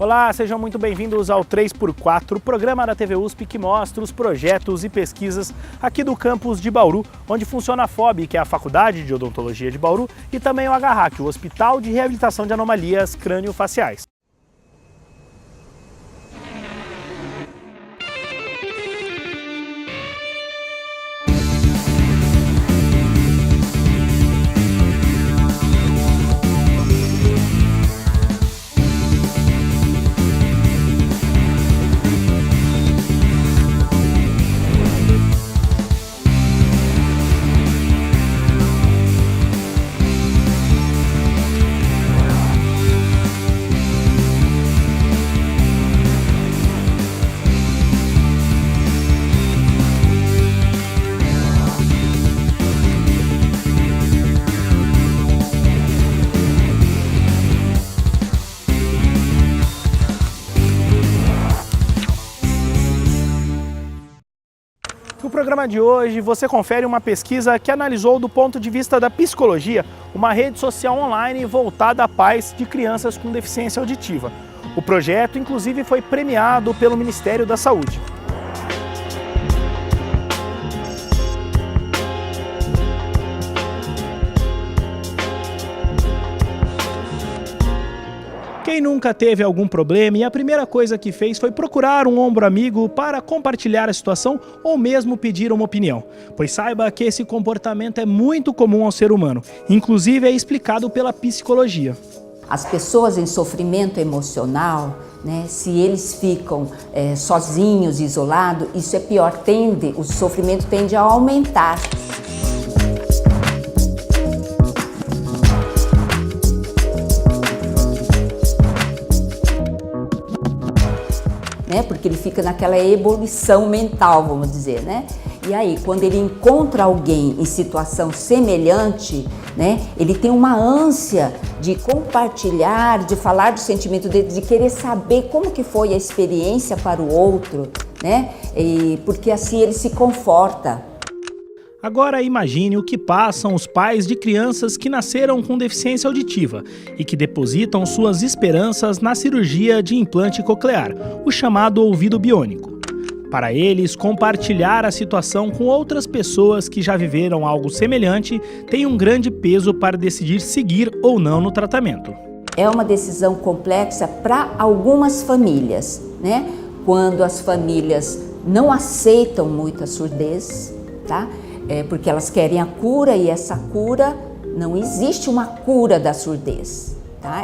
Olá, sejam muito bem-vindos ao 3x4, o programa da TV USP que mostra os projetos e pesquisas aqui do campus de Bauru, onde funciona a FOB, que é a Faculdade de Odontologia de Bauru, e também o HRAC, o Hospital de Reabilitação de Anomalias Crânio-Faciais. No programa de hoje, você confere uma pesquisa que analisou do ponto de vista da psicologia uma rede social online voltada a pais de crianças com deficiência auditiva. O projeto, inclusive, foi premiado pelo Ministério da Saúde. Quem nunca teve algum problema e a primeira coisa que fez foi procurar um ombro amigo para compartilhar a situação ou mesmo pedir uma opinião? Pois saiba que esse comportamento é muito comum ao ser humano, inclusive é explicado pela psicologia. As pessoas em sofrimento emocional, se eles ficam sozinhos, isolados, isso é pior, o sofrimento tende a aumentar. Porque ele fica naquela ebulição mental, vamos dizer, E aí, quando ele encontra alguém em situação semelhante, ele tem uma ânsia de compartilhar, de falar do sentimento dele, de querer saber como que foi a experiência para o outro, porque assim ele se conforta. Agora imagine o que passam os pais de crianças que nasceram com deficiência auditiva e que depositam suas esperanças na cirurgia de implante coclear, o chamado ouvido biônico. Para eles, compartilhar a situação com outras pessoas que já viveram algo semelhante tem um grande peso para decidir seguir ou não no tratamento. É uma decisão complexa para algumas famílias, Quando as famílias não aceitam muito a surdez, porque elas querem a cura e essa cura, não existe uma cura da surdez,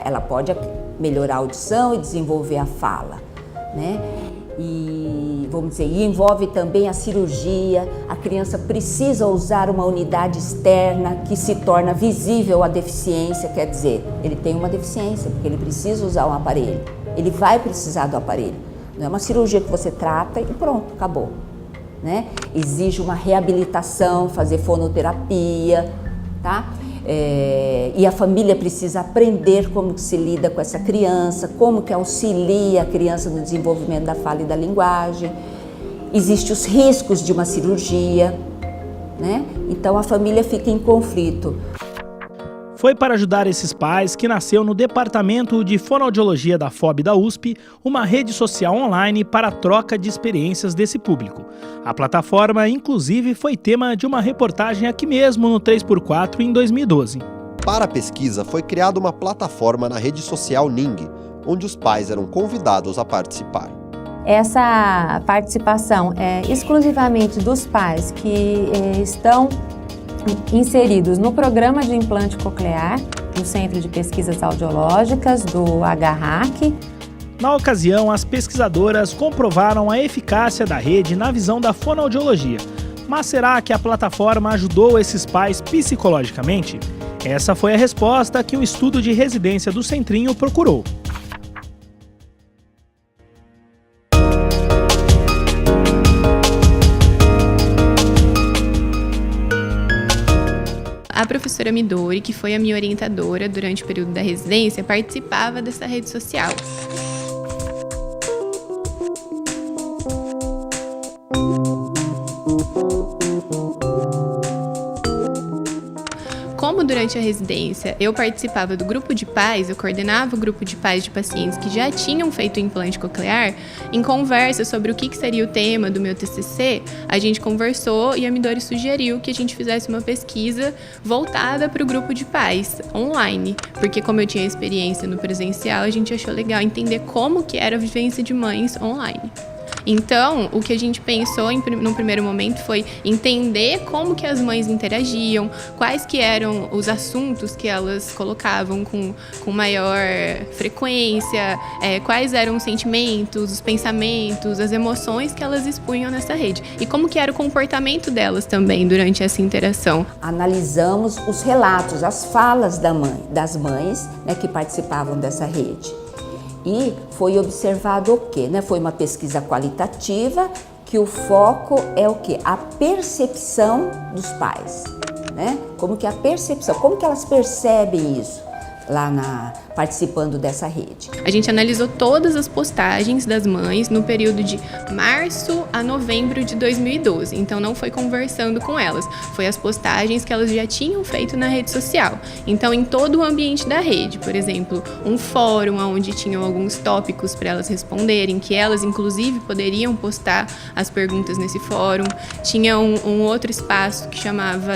Ela pode melhorar a audição e desenvolver a fala, E, vamos dizer, envolve também a cirurgia, a criança precisa usar uma unidade externa que se torna visível a deficiência, quer dizer, ele tem uma deficiência, porque ele precisa usar um aparelho, ele vai precisar do aparelho, não é uma cirurgia que você trata e pronto, acabou. Exige uma reabilitação, fazer fonoterapia, E a família precisa aprender como que se lida com essa criança, como que auxilia a criança no desenvolvimento da fala e da linguagem. Existem os riscos de uma cirurgia, Então a família fica em conflito. Foi para ajudar esses pais que nasceu no Departamento de Fonoaudiologia da FOB da USP uma rede social online para a troca de experiências desse público. A plataforma, inclusive, foi tema de uma reportagem aqui mesmo no 3x4 em 2012. Para a pesquisa, foi criada uma plataforma na rede social Ning, onde os pais eram convidados a participar. Essa participação é exclusivamente dos pais que estão inseridos no programa de implante coclear, no Centro de Pesquisas Audiológicas do HRAC. Na ocasião, as pesquisadoras comprovaram a eficácia da rede na visão da fonoaudiologia. Mas será que a plataforma ajudou esses pais psicologicamente? Essa foi a resposta que um estudo de residência do Centrinho procurou. A professora Midori, que foi a minha orientadora durante o período da residência, participava dessa rede social. Como durante durante a residência eu participava do grupo de pais, eu coordenava o grupo de pais de pacientes que já tinham feito implante coclear, em conversa sobre o que seria o tema do meu TCC, a gente conversou e a Midori sugeriu que a gente fizesse uma pesquisa voltada para o grupo de pais, online, porque como eu tinha experiência no presencial, a gente achou legal entender como que era a vivência de mães online. Então, o que a gente pensou no primeiro momento foi entender como que as mães interagiam, quais que eram os assuntos que elas colocavam com maior frequência, quais eram os sentimentos, os pensamentos, as emoções que elas expunham nessa rede e como que era o comportamento delas também durante essa interação. Analisamos os relatos, as falas das mães, né, que participavam dessa rede. E foi observado o quê? Foi uma pesquisa qualitativa que o foco é o quê? A percepção dos pais, né? Como que elas percebem isso lá participando dessa rede. A gente analisou todas as postagens das mães no período de março a novembro de 2012. Então não foi conversando com elas, foi as postagens que elas já tinham feito na rede social. Então em todo o ambiente da rede, por exemplo, um fórum onde tinham alguns tópicos para elas responderem, que elas inclusive poderiam postar as perguntas nesse fórum. Tinha um outro espaço que chamava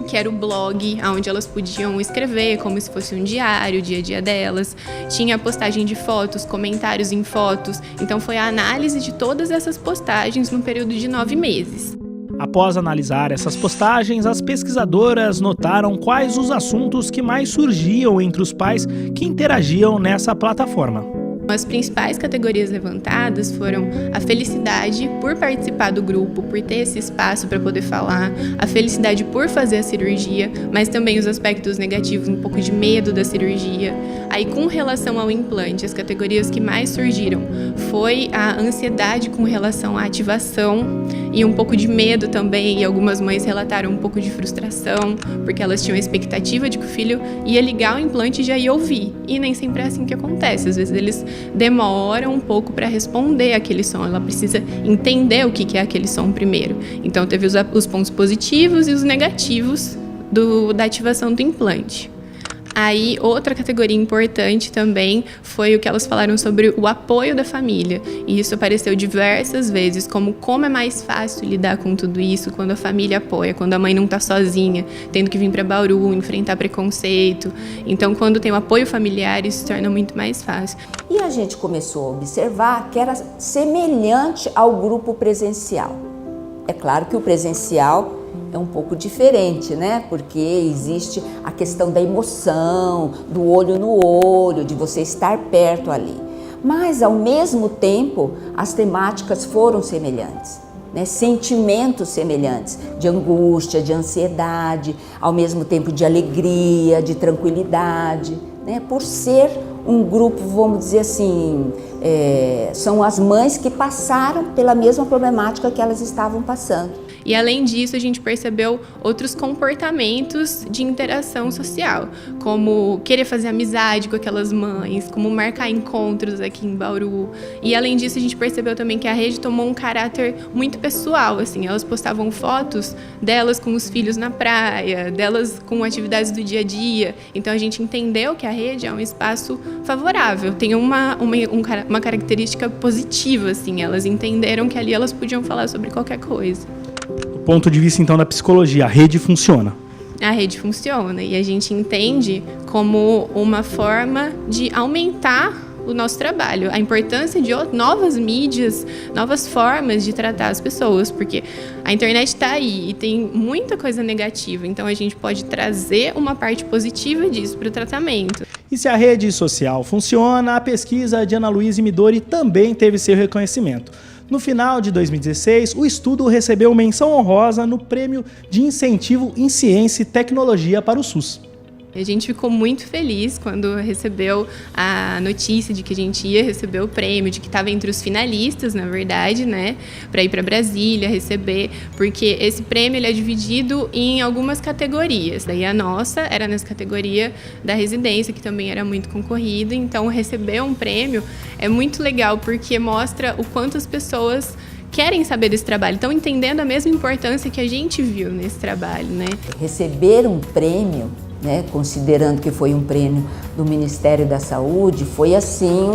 que era o blog, onde elas podiam escrever como se fosse um diário, o dia a dia delas. Tinha postagem de fotos, comentários em fotos. Então foi a análise de todas essas postagens no período de 9 meses. Após analisar essas postagens, as pesquisadoras notaram quais os assuntos que mais surgiam entre os pais que interagiam nessa plataforma. As principais categorias levantadas foram a felicidade por participar do grupo, por ter esse espaço para poder falar, a felicidade por fazer a cirurgia, mas também os aspectos negativos, um pouco de medo da cirurgia. Aí, com relação ao implante, as categorias que mais surgiram foi a ansiedade com relação à ativação e um pouco de medo também, e algumas mães relataram um pouco de frustração, porque elas tinham a expectativa de que o filho ia ligar o implante e já ia ouvir, e nem sempre é assim que acontece. Às vezes eles demoram um pouco para responder aquele som, ela precisa entender o que é aquele som primeiro. Então teve os pontos positivos e os negativos da ativação do implante. Aí, outra categoria importante também foi o que elas falaram sobre o apoio da família. E isso apareceu diversas vezes, como é mais fácil lidar com tudo isso quando a família apoia, quando a mãe não está sozinha, tendo que vir para Bauru, enfrentar preconceito. Então, quando tem o apoio familiar, isso se torna muito mais fácil. E a gente começou a observar que era semelhante ao grupo presencial. É claro que o presencial é um pouco diferente, né? Porque existe a questão da emoção, do olho no olho, de você estar perto ali. Mas, ao mesmo tempo, as temáticas foram semelhantes, né? Sentimentos semelhantes, de angústia, de ansiedade, ao mesmo tempo de alegria, de tranquilidade, né? Por ser um grupo, vamos dizer assim, são as mães que passaram pela mesma problemática que elas estavam passando. E além disso, a gente percebeu outros comportamentos de interação social, como querer fazer amizade com aquelas mães, como marcar encontros aqui em Bauru. E além disso, a gente percebeu também que a rede tomou um caráter muito pessoal, assim, elas postavam fotos delas com os filhos na praia, delas com atividades do dia a dia. Então a gente entendeu que a rede é um espaço favorável, tem uma característica positiva, assim, elas entenderam que ali elas podiam falar sobre qualquer coisa. Do ponto de vista, então, da psicologia, a rede funciona? A rede funciona e a gente entende como uma forma de aumentar o nosso trabalho, a importância de novas mídias, novas formas de tratar as pessoas, porque a internet está aí e tem muita coisa negativa, então a gente pode trazer uma parte positiva disso para o tratamento. E se a rede social funciona, a pesquisa de Ana Luísa Midori também teve seu reconhecimento. No final de 2016, o estudo recebeu menção honrosa no Prêmio de Incentivo em Ciência e Tecnologia para o SUS. A gente ficou muito feliz quando recebeu a notícia de que a gente ia receber o prêmio, de que estava entre os finalistas, na verdade, né, para ir para Brasília receber, porque esse prêmio ele é dividido em algumas categorias. Daí a nossa era nessa categoria da residência, que também era muito concorrida, então receber um prêmio é muito legal, porque mostra o quanto as pessoas querem saber desse trabalho, estão entendendo a mesma importância que a gente viu nesse trabalho, né? Receber um prêmio, né, considerando que foi um prêmio do Ministério da Saúde, foi assim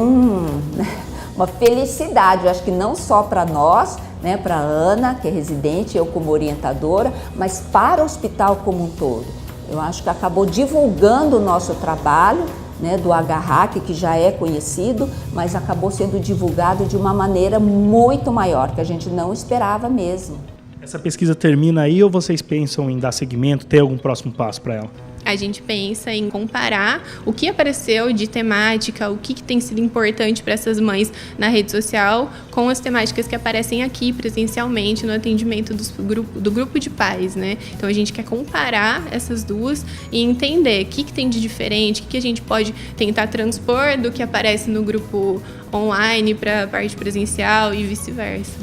uma felicidade. Eu acho que não só para nós, né, para a Ana, que é residente, eu como orientadora, mas para o hospital como um todo. Eu acho que acabou divulgando o nosso trabalho, né, do HRAC, que já é conhecido, mas acabou sendo divulgado de uma maneira muito maior, que a gente não esperava mesmo. Essa pesquisa termina aí ou vocês pensam em dar seguimento, ter algum próximo passo para ela? A gente pensa em comparar o que apareceu de temática, o que tem sido importante para essas mães na rede social com as temáticas que aparecem aqui presencialmente no atendimento do grupo de pais, né? Então a gente quer comparar essas duas e entender o que tem de diferente, o que a gente pode tentar transpor do que aparece no grupo online para a parte presencial e vice-versa.